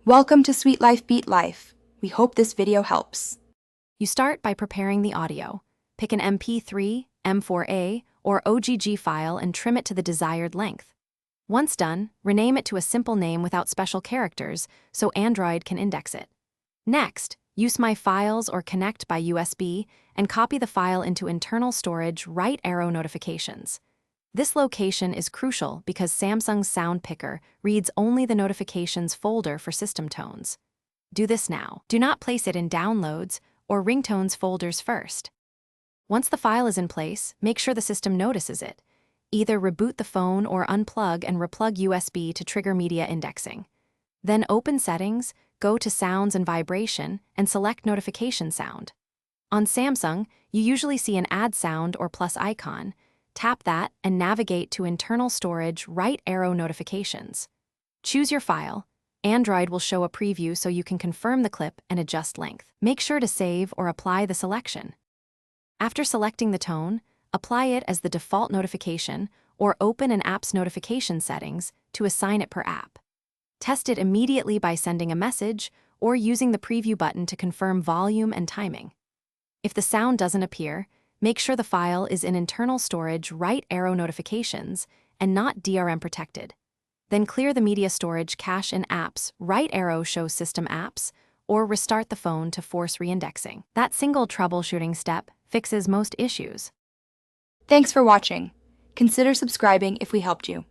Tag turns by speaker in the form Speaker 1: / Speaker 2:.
Speaker 1: Welcome to Sweet Life Beat Life. We hope this video helps.
Speaker 2: You start by preparing the audio. Pick an MP3, M4A, or OGG file and trim it to the desired length. Once done, rename it to a simple name without special characters so Android can index it. Next, use My Files or connect by USB and copy the file into internal storage right arrow notifications. This location is crucial because Samsung's sound picker reads only the notifications folder for system tones. Do this now. Do not place it in downloads or ringtones folders first. Once the file is in place, make sure the system notices it. Either reboot the phone or unplug and replug USB to trigger media indexing. Then open Settings, go to Sounds and Vibration, and select Notification Sound. On Samsung, you usually see an Add Sound or plus icon. Tap that and navigate to Internal Storage right arrow notifications. Choose your file. Android will show a preview so you can confirm the clip and adjust length. Make sure to save or apply the selection. After selecting the tone, apply it as the default notification or open an app's notification settings to assign it per app. Test it immediately by sending a message or using the preview button to confirm volume and timing. If the sound doesn't appear, make sure the file is in internal storage right arrow notifications and not DRM protected. Then clear the media storage cache in apps right arrow show system apps or restart the phone to force reindexing. That single troubleshooting step fixes most issues.
Speaker 1: Thanks for watching. Consider subscribing if we helped you.